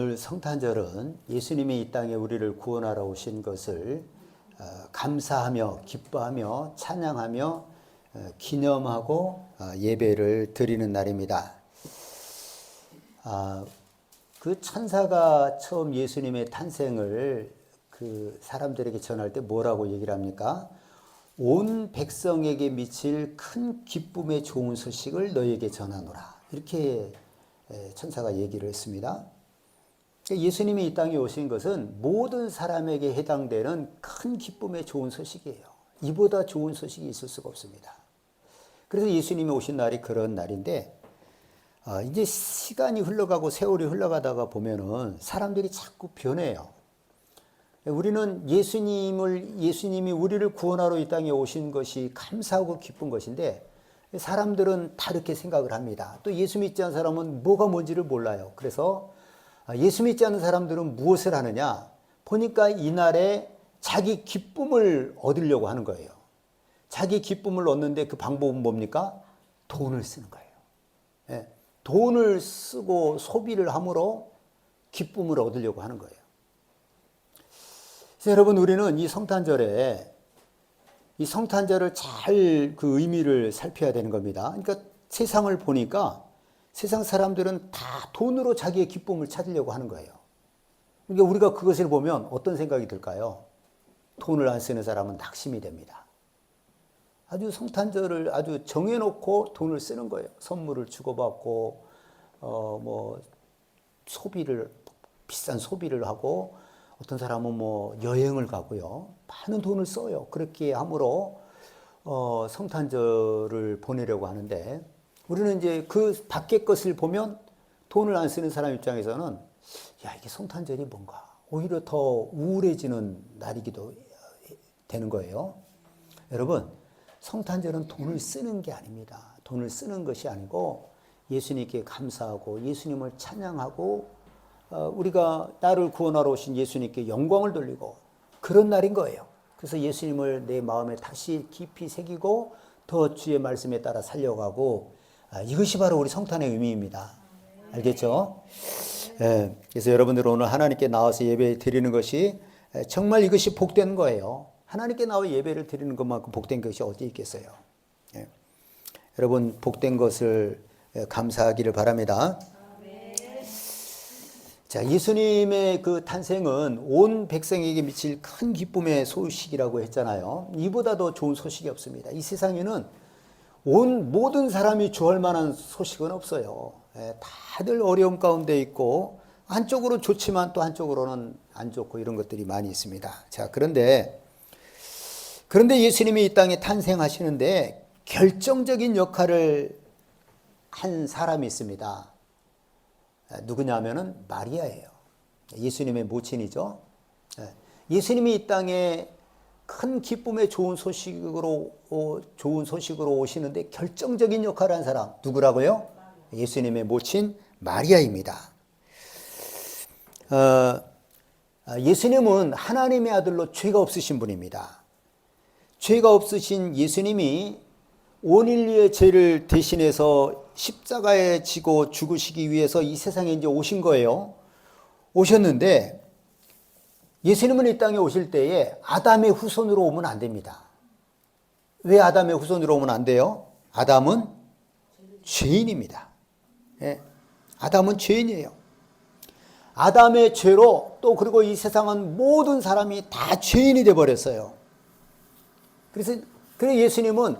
오늘 성탄절은 예수님이 이 땅에 우리를 구원하러 오신 것을 감사하며 기뻐하며 찬양하며 기념하고 예배를 드리는 날입니다. 그 천사가 처음 예수님의 탄생을 그 사람들에게 전할 때 뭐라고 얘기를 합니까? 온 백성에게 미칠 큰 기쁨의 좋은 소식을 너희에게 전하노라. 이렇게 천사가 얘기를 했습니다. 예수님이 이 땅에 오신 것은 모든 사람에게 해당되는 큰 기쁨의 좋은 소식이에요. 이보다 좋은 소식이 있을 수가 없습니다. 그래서 예수님이 오신 날이 그런 날인데, 이제 시간이 흘러가고 세월이 흘러가다가 보면은 사람들이 자꾸 변해요. 우리는 예수님이 우리를 구원하러 이 땅에 오신 것이 감사하고 기쁜 것인데, 사람들은 다 이렇게 생각을 합니다. 또 예수 믿지 않은 사람은 뭐가 뭔지를 몰라요. 그래서 예수 믿지 않는 사람들은 무엇을 하느냐? 보니까 이날에 자기 기쁨을 얻으려고 하는 거예요. 자기 기쁨을 얻는데 그 방법은 뭡니까? 돈을 쓰는 거예요. 예, 돈을 쓰고 소비를 함으로 기쁨을 얻으려고 하는 거예요. 그래서 여러분, 우리는 이 성탄절을 잘 그 의미를 살펴야 되는 겁니다. 그러니까 세상을 보니까 세상 사람들은 다 돈으로 자기의 기쁨을 찾으려고 하는 거예요. 그러니까 우리가 그것을 보면 어떤 생각이 들까요? 돈을 안 쓰는 사람은 낙심이 됩니다. 아주 성탄절을 아주 정해놓고 돈을 쓰는 거예요. 선물을 주고받고, 비싼 소비를 하고, 어떤 사람은 여행을 가고요. 많은 돈을 써요. 그렇게 함으로, 성탄절을 보내려고 하는데, 우리는 이제 그 밖의 것을 보면 돈을 안 쓰는 사람 입장에서는 이게 성탄절이 뭔가 오히려 더 우울해지는 날이기도 되는 거예요. 여러분, 성탄절은 돈을 쓰는 게 아닙니다. 돈을 쓰는 것이 아니고 예수님께 감사하고 예수님을 찬양하고 우리가 나를 구원하러 오신 예수님께 영광을 돌리고 그런 날인 거예요. 그래서 예수님을 내 마음에 다시 깊이 새기고 더 주의 말씀에 따라 살려가고 이것이 바로 우리 성탄의 의미입니다. 알겠죠? 그래서 여러분들 오늘 하나님께 나와서 예배 드리는 것이 정말 이것이 복된 거예요. 하나님께 나와 예배를 드리는 것만큼 복된 것이 어디 있겠어요? 여러분, 복된 것을 감사하기를 바랍니다. 자, 예수님의 그 탄생은 온 백성에게 미칠 큰 기쁨의 소식이라고 했잖아요. 이보다 더 좋은 소식이 없습니다. 이 세상에는 모든 사람이 좋아할 만한 소식은 없어요. 다들 어려움 가운데 있고 한쪽으로 좋지만 또 한쪽으로는 안 좋고 이런 것들이 많이 있습니다. 자, 그런데 예수님이 이 땅에 탄생하시는데 결정적인 역할을 한 사람이 있습니다. 누구냐면은 마리아예요. 예수님의 모친이죠. 예수님이 이 땅에 큰 기쁨의 좋은 소식으로 오시는데 결정적인 역할을 한 사람 누구라고요? 예수님의 모친 마리아입니다. 예수님은 하나님의 아들로 죄가 없으신 분입니다. 죄가 없으신 예수님이 온 인류의 죄를 대신해서 십자가에 지고 죽으시기 위해서 이 세상에 이제 오신 거예요. 오셨는데 예수님은 이 땅에 오실 때에 아담의 후손으로 오면 안 됩니다. 왜 아담의 후손으로 오면 안 돼요? 아담은 죄인입니다. 아담은 죄인이에요. 아담의 죄로 또 그리고 이 세상은 모든 사람이 다 죄인이 되어버렸어요. 그래서 예수님은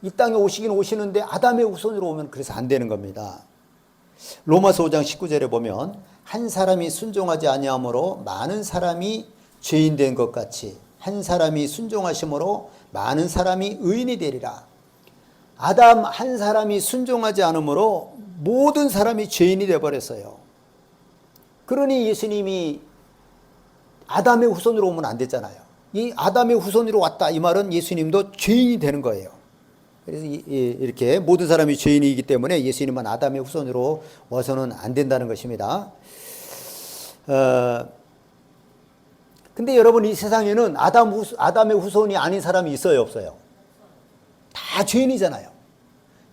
이 땅에 오시는데 아담의 후손으로 오면 그래서 안 되는 겁니다. 로마서 5장 19절에 보면 한 사람이 순종하지 아니함으로 많은 사람이 죄인 된 것 같이 한 사람이 순종하심으로 많은 사람이 의인이 되리라. 아담 한 사람이 순종하지 않으므로 모든 사람이 죄인이 되어버렸어요. 그러니 예수님이 아담의 후손으로 오면 안 됐잖아요. 이 아담의 후손으로 왔다 이 말은 예수님도 죄인이 되는 거예요. 그래서 이렇게 모든 사람이 죄인이기 때문에 예수님은 아담의 후손으로 와서는 안 된다는 것입니다. 근데 여러분, 이 세상에는 아담의 후손이 아닌 사람이 있어요, 없어요? 다 죄인이잖아요.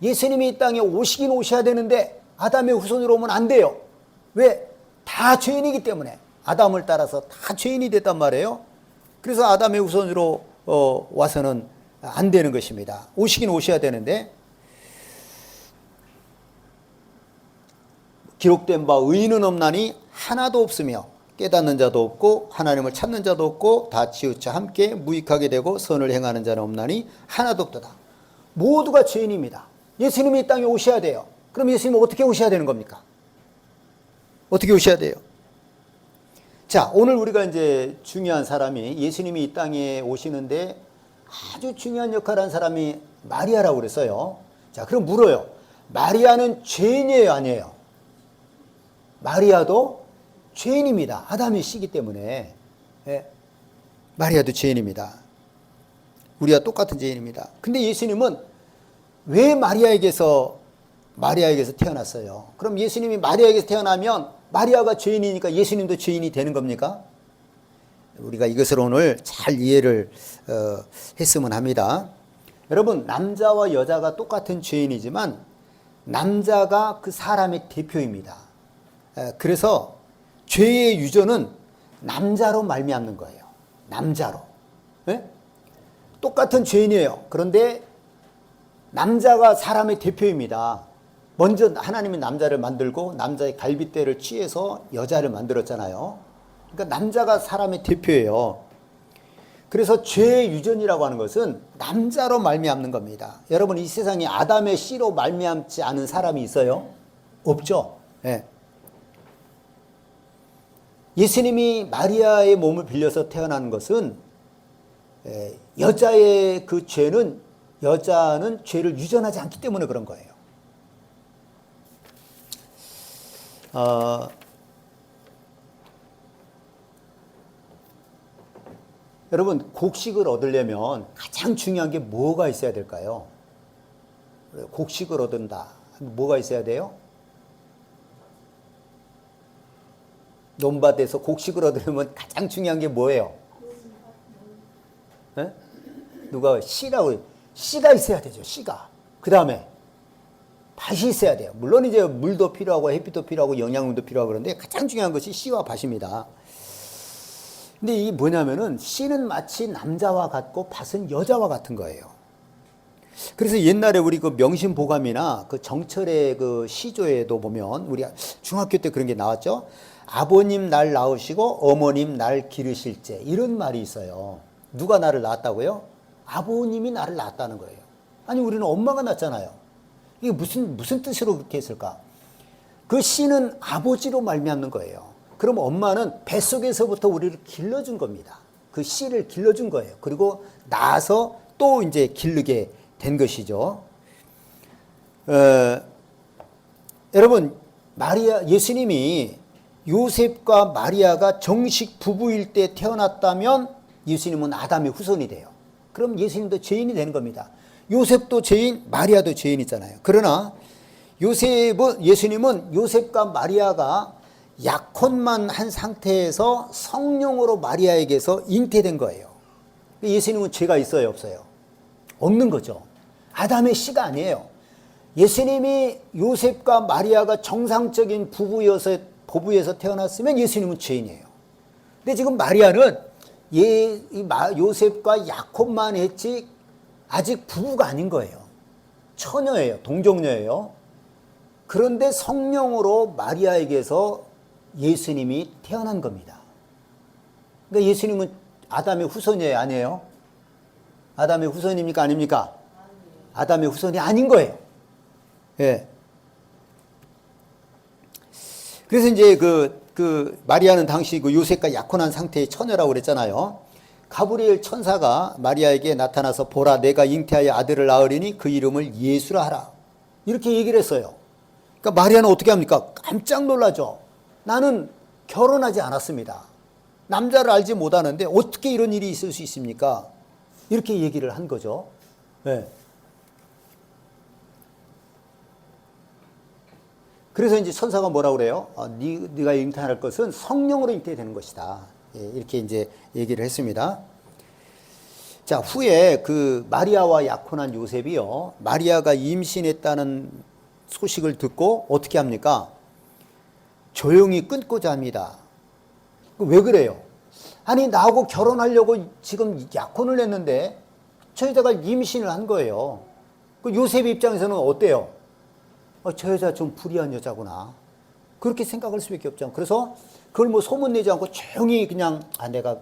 예수님이 이 땅에 오시긴 오셔야 되는데 아담의 후손으로 오면 안 돼요. 왜? 다 죄인이기 때문에 아담을 따라서 다 죄인이 됐단 말이에요. 그래서 아담의 후손으로 와서는 안 되는 것입니다. 오시긴 오셔야 되는데 기록된 바 의인은 없나니 하나도 없으며 깨닫는 자도 없고 하나님을 찾는 자도 없고 다 치우쳐 함께 무익하게 되고 선을 행하는 자는 없나니 하나도 없도다. 모두가 죄인입니다. 예수님이 이 땅에 오셔야 돼요. 그럼 예수님은 어떻게 오셔야 되는 겁니까? 어떻게 오셔야 돼요? 자, 오늘 우리가 이제 중요한 사람이 예수님이 이 땅에 오시는데 아주 중요한 역할을 한 사람이 마리아라고 그랬어요. 자, 그럼 물어요. 마리아는 죄인이에요, 아니에요? 마리아도 죄인입니다. 아담의 씨기 때문에. 예. 마리아도 죄인입니다. 우리와 똑같은 죄인입니다. 근데 예수님은 왜 마리아에게서 태어났어요? 그럼 예수님이 마리아에게서 태어나면 마리아가 죄인이니까 예수님도 죄인이 되는 겁니까? 우리가 이것을 오늘 잘 이해를 했으면 합니다. 여러분, 남자와 여자가 똑같은 죄인이지만 남자가 그 사람의 대표입니다. 그래서 죄의 유전은 남자로 말미암는 거예요. 남자로. 네? 똑같은 죄인이에요. 그런데 남자가 사람의 대표입니다. 먼저 하나님이 남자를 만들고 남자의 갈빗대를 취해서 여자를 만들었잖아요. 그러니까 남자가 사람의 대표예요. 그래서 죄의 유전이라고 하는 것은 남자로 말미암는 겁니다. 여러분, 이 세상에 아담의 씨로 말미암지 않은 사람이 있어요? 없죠. 네. 예수님이 마리아의 몸을 빌려서 태어난 것은 여자의 그 죄는 여자는 죄를 유전하지 않기 때문에 그런 거예요. 여러분, 곡식을 얻으려면 가장 중요한 게 뭐가 있어야 될까요? 곡식을 얻는다. 뭐가 있어야 돼요? 논밭에서 곡식을 얻으려면 가장 중요한 게 뭐예요? 네? 누가 씨라고 해요. 씨가 있어야 되죠. 씨가. 그 다음에 밭이 있어야 돼요. 물론 이제 물도 필요하고 햇빛도 필요하고 영양분도 필요하고 그런데 가장 중요한 것이 씨와 밭입니다. 근데 이게 뭐냐면은 씨는 마치 남자와 같고 밭은 여자와 같은 거예요. 그래서 옛날에 우리 그 명심보감이나 그 정철의 그 시조에도 보면 우리 중학교 때 그런 게 나왔죠. 아버님 날 낳으시고 어머님 날 기르실제, 이런 말이 있어요. 누가 나를 낳았다고요? 아버님이 나를 낳았다는 거예요. 아니, 우리는 엄마가 낳았잖아요. 이게 무슨 뜻으로 그렇게 했을까? 그 씨는 아버지로 말미암는 거예요. 그럼 엄마는 뱃속에서부터 우리를 길러준 겁니다. 그 씨를 길러준 거예요. 그리고 낳아서 또 이제 기르게 된 것이죠. 여러분, 예수님이 요셉과 마리아가 정식 부부일 때 태어났다면 예수님은 아담의 후손이 돼요. 그럼 예수님도 죄인이 되는 겁니다. 요셉도 죄인, 마리아도 죄인이잖아요. 그러나 예수님은 요셉과 마리아가 약혼만 한 상태에서 성령으로 마리아에게서 잉태된 거예요. 예수님은 죄가 있어요, 없어요? 없는 거죠. 아담의 씨가 아니에요. 예수님이 요셉과 마리아가 정상적인 부부에서 태어났으면 예수님은 죄인이에요. 근데 지금 마리아는 요셉과 약혼만 했지 아직 부부가 아닌 거예요. 처녀예요. 동정녀예요. 그런데 성령으로 마리아에게서 예수님이 태어난 겁니다. 그러니까 예수님은 아담의 후손이에요, 아니에요? 아담의 후손입니까, 아닙니까? 아담의 후손이 아닌 거예요. 예. 그래서 이제 마리아는 당시 그 요셉과 약혼한 상태의 처녀라고 그랬잖아요. 가브리엘 천사가 마리아에게 나타나서 보라, 내가 잉태하여 아들을 낳으리니 그 이름을 예수라 하라. 이렇게 얘기를 했어요. 그러니까 마리아는 어떻게 합니까? 깜짝 놀라죠. 나는 결혼하지 않았습니다. 남자를 알지 못하는데 어떻게 이런 일이 있을 수 있습니까? 이렇게 얘기를 한 거죠. 네. 그래서 이제 천사가 뭐라고 그래요? 네가 잉태할 것은 성령으로 잉태되는 것이다. 이렇게 이제 얘기를 했습니다. 자, 후에 그 마리아와 약혼한 요셉이요, 마리아가 임신했다는 소식을 듣고 어떻게 합니까? 조용히 끊고자 합니다. 왜 그래요? 아니 나하고 결혼하려고 지금 약혼을 했는데 저 여자가 임신을 한 거예요. 요셉 입장에서는 어때요? 저 여자 좀 불의한 여자구나. 그렇게 생각할 수밖에 없죠. 그래서 그걸 뭐 소문내지 않고 조용히 그냥 내가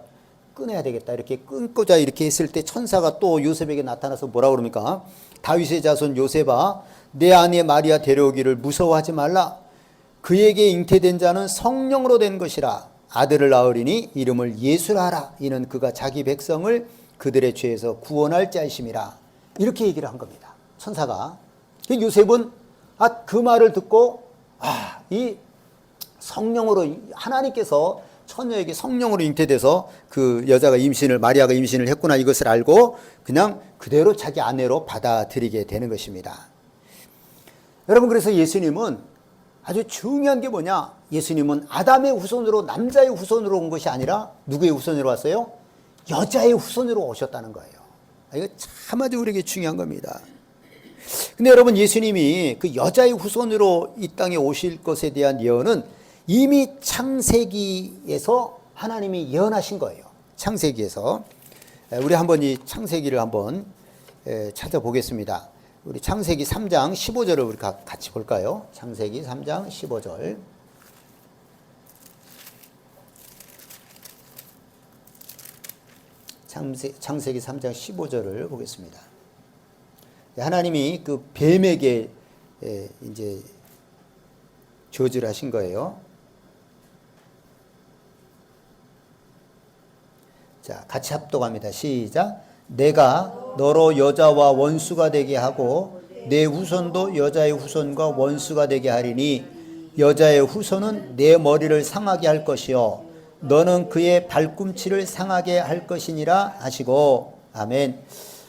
끊어야 되겠다 이렇게 끊고자 이렇게 했을 때 천사가 또 요셉에게 나타나서 뭐라 그럽니까? 다윗의 자손 요셉아 내 아내 마리아 데려오기를 무서워하지 말라. 그에게 잉태된 자는 성령으로 된 것이라. 아들을 낳으리니 이름을 예수라 하라. 이는 그가 자기 백성을 그들의 죄에서 구원할 자이심이라. 이렇게 얘기를 한 겁니다. 천사가. 요셉은 그 말을 듣고 이 성령으로 하나님께서 처녀에게 성령으로 잉태돼서 그 여자가 마리아가 임신을 했구나 이것을 알고 그냥 그대로 자기 아내로 받아들이게 되는 것입니다. 여러분 그래서 예수님은 아주 중요한 게 뭐냐? 예수님은 아담의 후손으로 남자의 후손으로 온 것이 아니라 누구의 후손으로 왔어요? 여자의 후손으로 오셨다는 거예요. 이거 참 아주 우리에게 중요한 겁니다. 근데 여러분 예수님이 그 여자의 후손으로 이 땅에 오실 것에 대한 예언은 이미 창세기에서 하나님이 예언하신 거예요. 창세기에서. 우리 한번 이 창세기를 한번 찾아보겠습니다. 우리 창세기 3장 15절을 우리 같이 볼까요? 창세기 3장 15절. 창세기 3장 15절을 보겠습니다. 하나님이 그 뱀에게 이제 저주를 하신 거예요. 자, 같이 합독합니다. 시작. 내가 너로 여자와 원수가 되게 하고 내 후손도 여자의 후손과 원수가 되게 하리니 여자의 후손은 내 머리를 상하게 할 것이요 너는 그의 발꿈치를 상하게 할 것이니라 하시고. 아멘.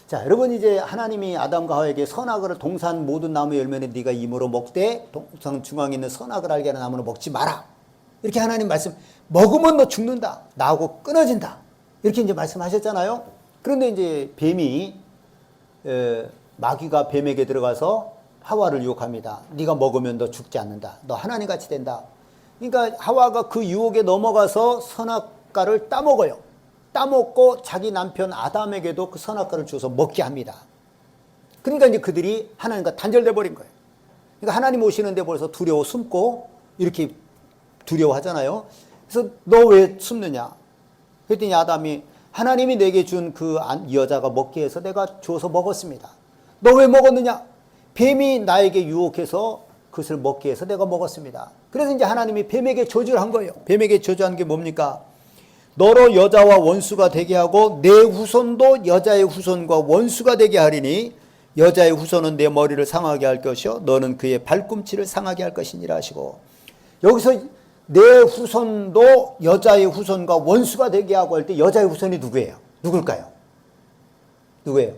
자, 여러분 이제 하나님이 아담과 하와에게 선악을 동산 모든 나무 열매는 네가 임으로 먹되 동산 중앙에 있는 선악을 알게 하는 나무는 먹지 마라. 이렇게 하나님 말씀. 먹으면 너 죽는다. 나하고 끊어진다. 이렇게 이제 말씀하셨잖아요. 그런데 이제 마귀가 뱀에게 들어가서 하와를 유혹합니다. 네가 먹으면 너 죽지 않는다. 너 하나님 같이 된다. 그러니까 하와가 그 유혹에 넘어가서 선악과를 따먹어요. 따먹고 자기 남편 아담에게도 그 선악과를 주어서 먹게 합니다. 그러니까 이제 그들이 하나님과 단절돼 버린 거예요. 그러니까 하나님 오시는데 벌써 두려워 숨고 이렇게 두려워하잖아요. 그래서 너 왜 숨느냐? 그랬더니 아담이 하나님이 내게 준 그 여자가 먹게 해서 내가 주어서 먹었습니다. 너 왜 먹었느냐? 뱀이 나에게 유혹해서 그것을 먹게 해서 내가 먹었습니다. 그래서 이제 하나님이 뱀에게 저주를 한 거예요. 뱀에게 저주한 게 뭡니까? 너로 여자와 원수가 되게 하고 내 후손도 여자의 후손과 원수가 되게 하리니 여자의 후손은 내 머리를 상하게 할 것이요 너는 그의 발꿈치를 상하게 할 것이니라 하시고. 여기서 내 후손도 여자의 후손과 원수가 되게 하고 할 때 여자의 후손이 누구예요? 누굴까요? 누구예요?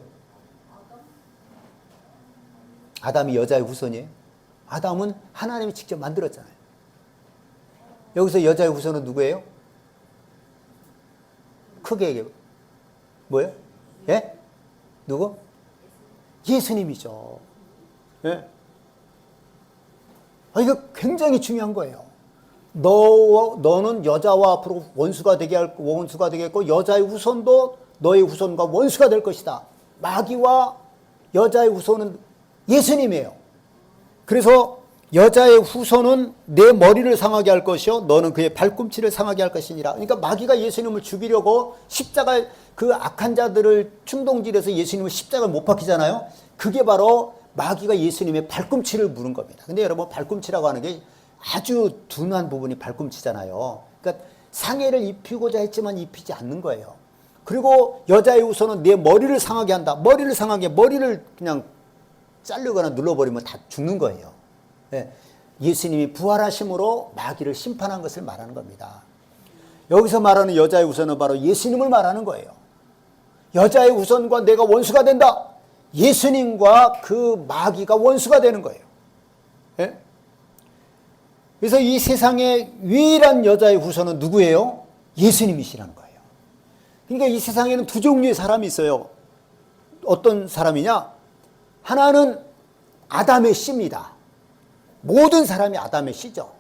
아담이 여자의 후손이에요? 아담은 하나님이 직접 만들었잖아요. 여기서 여자의 후손은 누구예요? 크게 얘기해요. 뭐예요? 예? 누구? 예수님이죠. 예? 이거 굉장히 중요한 거예요. 너는 여자와 앞으로 원수가 되겠고 여자의 후손도 너의 후손과 원수가 될 것이다. 마귀와 여자의 후손은 예수님이에요. 그래서 여자의 후손은 내 머리를 상하게 할 것이요 너는 그의 발꿈치를 상하게 할 것이니라. 그러니까 마귀가 예수님을 죽이려고 십자가 그 악한 자들을 충동질해서 예수님을 십자가를 못 박히잖아요. 그게 바로 마귀가 예수님의 발꿈치를 무는 겁니다. 근데 여러분 발꿈치라고 하는 게 아주 둔한 부분이 발꿈치잖아요. 그러니까 상해를 입히고자 했지만 입히지 않는 거예요. 그리고 여자의 후손은 내 머리를 상하게 한다. 머리를 그냥 자르거나 눌러버리면 다 죽는 거예요. 네. 예수님이 부활하심으로 마귀를 심판한 것을 말하는 겁니다. 여기서 말하는 여자의 후손은 바로 예수님을 말하는 거예요. 여자의 후손과 내가 원수가 된다. 예수님과 그 마귀가 원수가 되는 거예요. 네? 그래서 이 세상의 유일한 여자의 후손은 누구예요? 예수님이시라는 거예요. 그러니까 이 세상에는 두 종류의 사람이 있어요. 어떤 사람이냐? 하나는 아담의 씨입니다. 모든 사람이 아담의 씨죠.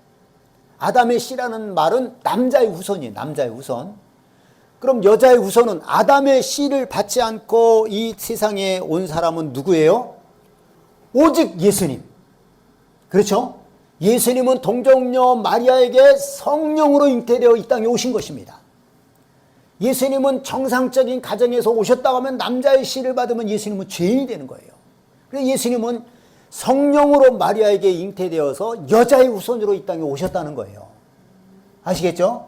아담의 씨라는 말은 남자의 후손이에요. 남자의 후손. 그럼 여자의 후손은 아담의 씨를 받지 않고 이 세상에 온 사람은 누구예요? 오직 예수님. 그렇죠? 예수님은 동정녀 마리아에게 성령으로 잉태되어 이 땅에 오신 것입니다. 예수님은 정상적인 가정에서 오셨다고 하면 남자의 씨를 받으면 예수님은 죄인이 되는 거예요. 그래서 예수님은 성령으로 마리아에게 잉태되어서 여자의 후손으로 이 땅에 오셨다는 거예요. 아시겠죠?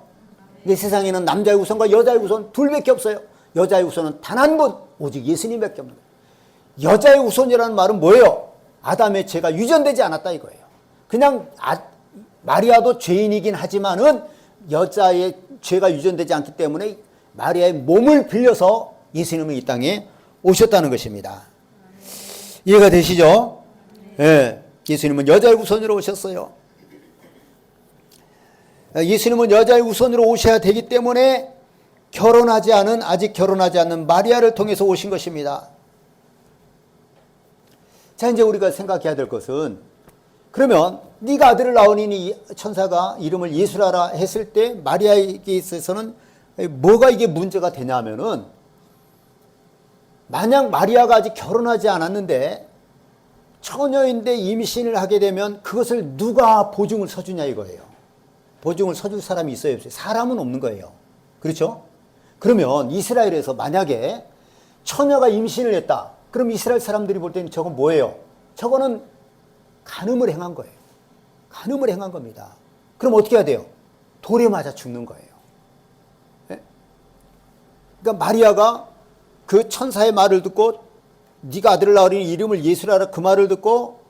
이 세상에는 남자의 후손과 여자의 후손 둘밖에 없어요. 여자의 후손은 단 한 분, 오직 예수님밖에 없는 거예요. 여자의 후손이라는 말은 뭐예요? 아담의 죄가 유전되지 않았다 이거예요. 그냥 마리아도 죄인이긴 하지만은 여자의 죄가 유전되지 않기 때문에 마리아의 몸을 빌려서 예수님은 이 땅에 오셨다는 것입니다. 이해가 되시죠? 예, 예수님은 여자의 후손으로 오셨어요. 예수님은 여자의 후손으로 오셔야 되기 때문에 아직 결혼하지 않는 마리아를 통해서 오신 것입니다. 자, 이제 우리가 생각해야 될 것은, 그러면 네가 아들을 낳으니 천사가 이름을 예수라라 했을 때 마리아에게 있어서는 뭐가 이게 문제가 되냐면은, 만약 마리아가 아직 결혼하지 않았는데 처녀인데 임신을 하게 되면 그것을 누가 보증을 서주냐 이거예요. 보증을 서줄 사람이 있어요, 없어요? 사람은 없는 거예요. 그렇죠? 그러면 이스라엘에서 만약에 처녀가 임신을 했다. 그럼 이스라엘 사람들이 볼 때는 저건 뭐예요? 저거는 간음을 행한 거예요. 간음을 행한 겁니다. 그럼 어떻게 해야 돼요? 돌에 맞아 죽는 거예요. 네? 그러니까 마리아가 그 천사의 말을 듣고 네가 아들을 낳으리니 이름을 예수라라 그 말을 듣고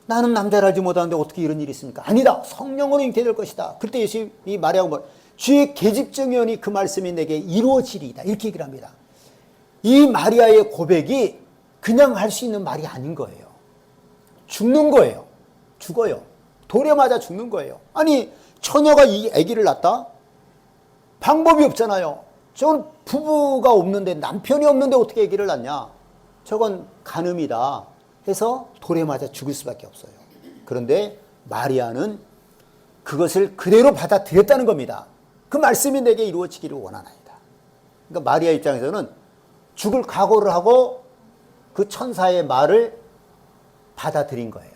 나는 남자를 알지 못하는데 어떻게 이런 일이 있습니까? 아니다. 성령으로 잉태될 것이다. 그때 예수님이 마리아가 뭐 주의 계집증이오니 그 말씀이 내게 이루어지리이다. 이렇게 얘기를 합니다. 이 마리아의 고백이 그냥 할 수 있는 말이 아닌 거예요. 죽는 거예요. 죽어요. 돌에 맞아 죽는 거예요. 아니 처녀가 이 아기를 낳았다? 방법이 없잖아요. 저건 부부가 없는데 남편이 없는데 어떻게 아기를 낳냐? 저건 간음이다 해서 돌에 맞아 죽을 수밖에 없어요. 그런데 마리아는 그것을 그대로 받아들였다는 겁니다. 그 말씀이 내게 이루어지기를 원하나이다. 그러니까 마리아 입장에서는 죽을 각오를 하고 그 천사의 말을 받아들인 거예요.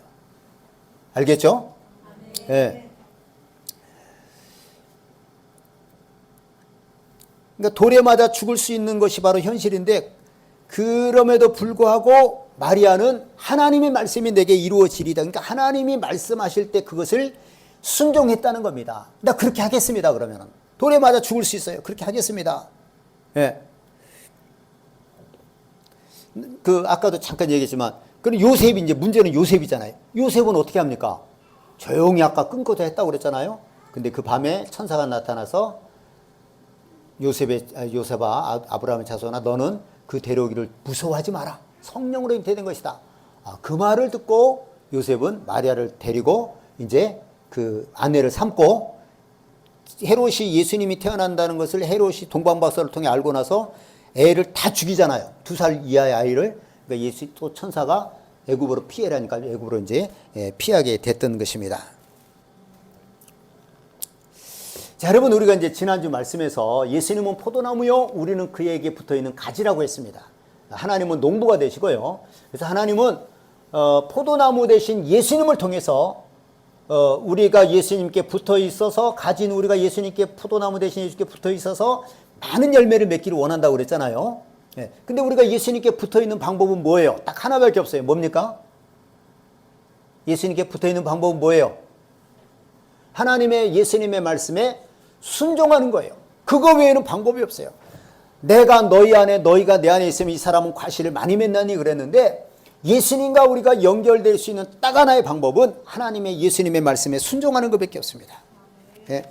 알겠죠? 예. 네. 그러니까 돌에 맞아 죽을 수 있는 것이 바로 현실인데, 그럼에도 불구하고 마리아는 하나님의 말씀이 내게 이루어지리다. 그러니까 하나님이 말씀하실 때 그것을 순종했다는 겁니다. 나 그렇게 하겠습니다. 그러면은 돌에 맞아 죽을 수 있어요. 그렇게 하겠습니다. 예. 그 아까도 잠깐 얘기했지만, 그럼 요셉이 이제 문제는 요셉이잖아요. 요셉은 어떻게 합니까? 조용히 아까 끊고자 했다고 그랬잖아요. 근데 그 밤에 천사가 나타나서 요셉아 아브라함의 자손아 너는 그 데려오기를 무서워하지 마라. 성령으로 잉태된 것이다. 그 말을 듣고 요셉은 마리아를 데리고 이제 그 아내를 삼고, 헤롯이 예수님이 태어난다는 것을 헤롯이 동방박사를 통해 알고 나서 애를 다 죽이잖아요. 2살 이하의 아이를. 그러니까 예수 또 천사가 애굽으로 피해라니까 애굽으로 이제 피하게 됐던 것입니다. 자, 여러분, 우리가 이제 지난주 말씀에서 예수님은 포도나무요, 우리는 그에게 붙어 있는 가지라고 했습니다. 하나님은 농부가 되시고요. 그래서 하나님은 포도나무 대신 예수님을 통해서 우리가 예수님께 붙어 있어서 가진 우리가 예수님께 포도나무 대신 예수님께 붙어 있어서 많은 열매를 맺기를 원한다고 그랬잖아요. 예. 근데 우리가 예수님께 붙어 있는 방법은 뭐예요? 딱 하나밖에 없어요. 뭡니까? 예수님께 붙어 있는 방법은 뭐예요? 하나님의 예수님의 말씀에 순종하는 거예요. 그거 외에는 방법이 없어요. 내가 너희 안에 너희가 내 안에 있으면 이 사람은 과실을 많이 맺나니 그랬는데, 예수님과 우리가 연결될 수 있는 딱 하나의 방법은 하나님의 예수님의 말씀에 순종하는 것밖에 없습니다. 예.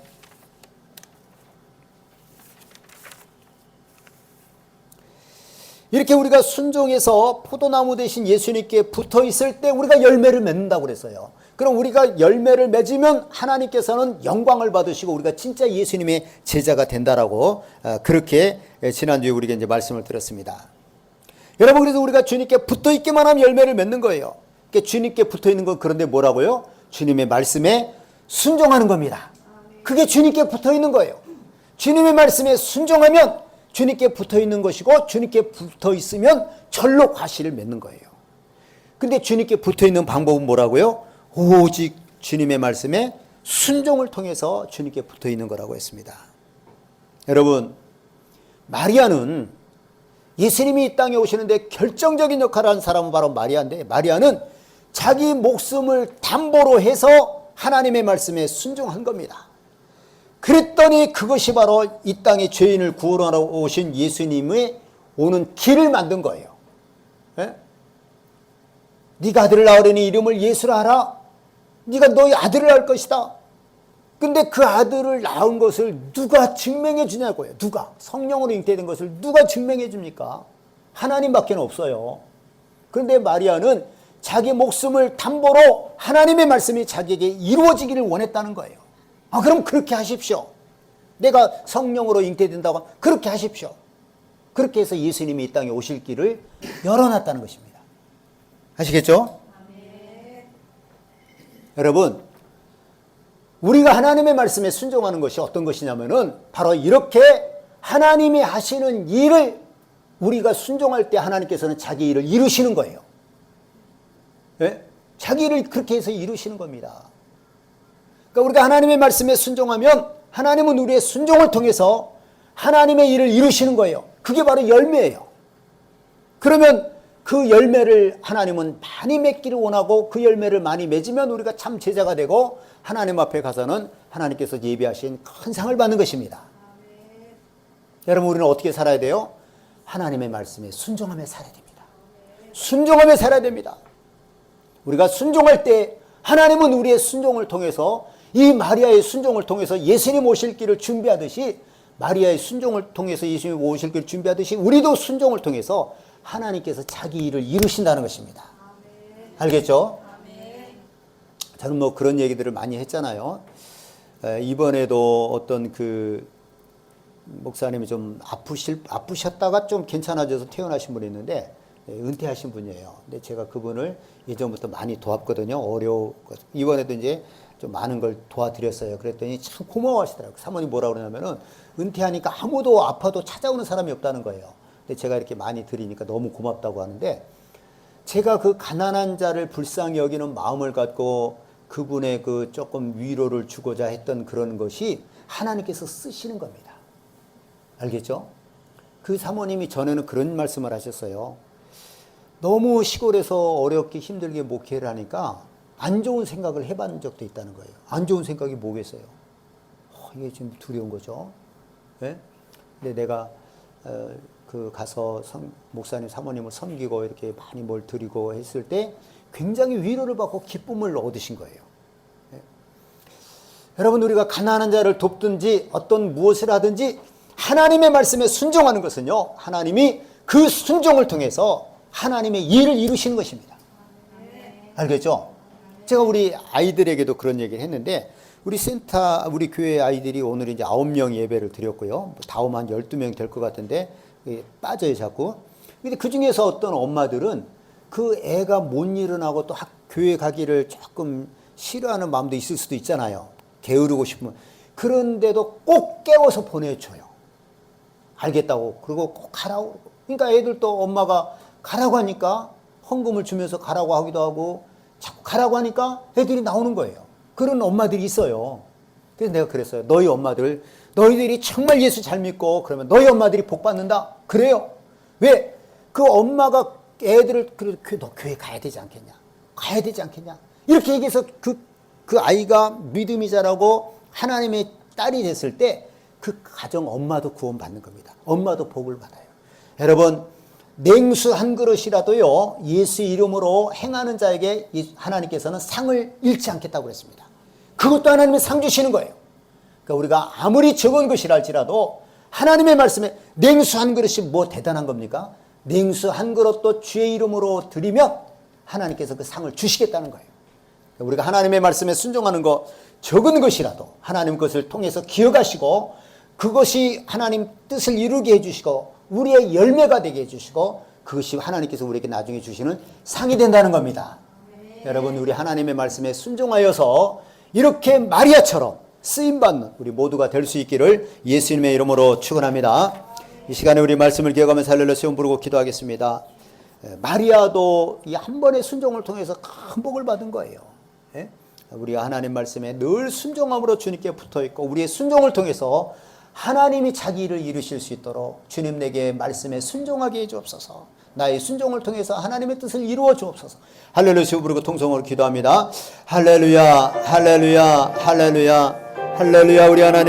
이렇게 우리가 순종해서 포도나무 대신 예수님께 붙어 있을 때 우리가 열매를 맺는다고 그랬어요. 그럼 우리가 열매를 맺으면 하나님께서는 영광을 받으시고 우리가 진짜 예수님의 제자가 된다라고 그렇게 지난주에 우리가 이제 말씀을 드렸습니다. 여러분, 그래서 우리가 주님께 붙어 있기만 하면 열매를 맺는 거예요. 그러니까 주님께 붙어 있는 건 그런데 뭐라고요? 주님의 말씀에 순종하는 겁니다. 그게 주님께 붙어 있는 거예요. 주님의 말씀에 순종하면 주님께 붙어 있는 것이고, 주님께 붙어 있으면 절로 과실을 맺는 거예요. 근데 주님께 붙어 있는 방법은 뭐라고요? 오직 주님의 말씀에 순종을 통해서 주님께 붙어 있는 거라고 했습니다. 여러분, 마리아는 예수님이 이 땅에 오시는데 결정적인 역할을 한 사람은 바로 마리아인데, 마리아는 자기 목숨을 담보로 해서 하나님의 말씀에 순종한 겁니다. 그랬더니 그것이 바로 이 땅에 죄인을 구원하러 오신 예수님의 오는 길을 만든 거예요. 예? 네가 아들을 낳으려니 이름을 예수라 하라. 네가 너의 아들을 낳을 것이다. 근데 그 아들을 낳은 것을 누가 증명해 주냐고요. 누가? 성령으로 잉태된 것을 누가 증명해 줍니까? 하나님밖에 없어요. 그런데 마리아는 자기 목숨을 담보로 하나님의 말씀이 자기에게 이루어지기를 원했다는 거예요. 아, 그럼 그렇게 하십시오. 내가 성령으로 잉태된다고 하면 그렇게 하십시오. 그렇게 해서 예수님이 이 땅에 오실 길을 열어놨다는 것입니다. 아시겠죠? 아멘. 여러분, 우리가 하나님의 말씀에 순종하는 것이 어떤 것이냐면은 바로 이렇게 하나님이 하시는 일을 우리가 순종할 때 하나님께서는 자기 일을 이루시는 거예요. 예? 자기 일을 그렇게 해서 이루시는 겁니다. 그러니까 우리가 하나님의 말씀에 순종하면 하나님은 우리의 순종을 통해서 하나님의 일을 이루시는 거예요. 그게 바로 열매예요. 그러면 그 열매를 하나님은 많이 맺기를 원하고, 그 열매를 많이 맺으면 우리가 참 제자가 되고 하나님 앞에 가서는 하나님께서 예비하신 큰 상을 받는 것입니다. 아멘. 여러분, 우리는 어떻게 살아야 돼요? 하나님의 말씀에 순종하며 살아야 됩니다. 순종하며 살아야 됩니다. 우리가 순종할 때 하나님은 우리의 순종을 통해서, 이 마리아의 순종을 통해서 예수님 오실 길을 준비하듯이, 마리아의 순종을 통해서 예수님 오실 길을 준비하듯이 우리도 순종을 통해서 하나님께서 자기 일을 이루신다는 것입니다. 아멘. 알겠죠? 아멘. 저는 뭐 그런 얘기들을 많이 했잖아요. 이번에도 어떤 그 목사님이 좀 아프셨다가 좀 괜찮아져서 퇴원하신 분이 있는데, 은퇴하신 분이에요. 근데 제가 그분을 예전부터 많이 도왔거든요. 이번에도 이제 좀 많은 걸 도와드렸어요. 그랬더니 참 고마워하시더라고요. 사모님 뭐라 그러냐면은, 은퇴하니까 아무도 아파도 찾아오는 사람이 없다는 거예요. 근데 제가 이렇게 많이 드리니까 너무 고맙다고 하는데, 제가 그 가난한 자를 불쌍히 여기는 마음을 갖고 그분의 그 조금 위로를 주고자 했던 그런 것이 하나님께서 쓰시는 겁니다. 알겠죠? 그 사모님이 전에는 그런 말씀을 하셨어요. 너무 시골에서 어렵게 힘들게 목회를 하니까 안 좋은 생각을 해본 적도 있다는 거예요. 안 좋은 생각이 뭐겠어요? 이게 좀 두려운 거죠. 네? 근데 내가 그 가서 목사님 사모님을 섬기고 이렇게 많이 뭘 드리고 했을 때 굉장히 위로를 받고 기쁨을 얻으신 거예요. 네? 여러분, 우리가 가난한 자를 돕든지 어떤 무엇을 하든지 하나님의 말씀에 순종하는 것은요, 하나님이 그 순종을 통해서 하나님의 일을 이루시는 것입니다. 알겠죠? 제가 우리 아이들에게도 그런 얘기를 했는데, 우리 교회 아이들이 오늘 이제 9명 예배를 드렸고요. 다음 한 12명 될 것 같은데, 빠져요, 자꾸. 근데 그 중에서 어떤 엄마들은 그 애가 못 일어나고 또 교회 가기를 조금 싫어하는 마음도 있을 수도 있잖아요. 게으르고 싶으면. 그런데도 꼭 깨워서 보내줘요. 알겠다고. 그리고 꼭 가라고. 그러니까 애들도 엄마가 가라고 하니까 헌금을 주면서 가라고 하기도 하고, 자꾸 가라고 하니까 애들이 나오는 거예요. 그런 엄마들이 있어요. 그래서 내가 그랬어요. 너희 엄마들, 너희들이 정말 예수 잘 믿고 그러면 너희 엄마들이 복 받는다. 그래요. 왜? 그 엄마가 애들을, 너 교회 가야 되지 않겠냐? 가야 되지 않겠냐? 이렇게 얘기해서 그 아이가 믿음이 자라고 하나님의 딸이 됐을 때 그 가정 엄마도 구원받는 겁니다. 엄마도 복을 받아요. 여러분, 냉수 한 그릇이라도요, 예수 이름으로 행하는 자에게 하나님께서는 상을 잃지 않겠다고 그랬습니다. 그것도 하나님의 상 주시는 거예요. 그러니까 우리가 아무리 적은 것이라 할지라도 하나님의 말씀에 냉수 한 그릇이 뭐 대단한 겁니까? 냉수 한 그릇도 주의 이름으로 드리면 하나님께서 그 상을 주시겠다는 거예요. 그러니까 우리가 하나님의 말씀에 순종하는 거, 적은 것이라도 하나님 것을 통해서 기억하시고 그것이 하나님 뜻을 이루게 해주시고 우리의 열매가 되게 해주시고 그것이 하나님께서 우리에게 나중에 주시는 상이 된다는 겁니다. 네. 여러분, 우리 하나님의 말씀에 순종하여서 이렇게 마리아처럼 쓰임받는 우리 모두가 될 수 있기를 예수님의 이름으로 축원합니다. 이 시간에 우리 말씀을 기억하면서 할렐루야 시험 부르고 기도하겠습니다. 마리아도 이 한 번의 순종을 통해서 큰 복을 받은 거예요. 우리가 하나님 말씀에 늘 순종함으로 주님께 붙어있고 우리의 순종을 통해서 하나님이 자기 일을 이루실 수 있도록 주님 내게 말씀에 순종하게 해주옵소서. 나의 순종을 통해서 하나님의 뜻을 이루어 주옵소서. 할렐루야 시험 부르고 통성으로 기도합니다. 할렐루야 할렐루야 할렐루야 할렐루야. 우리 하나님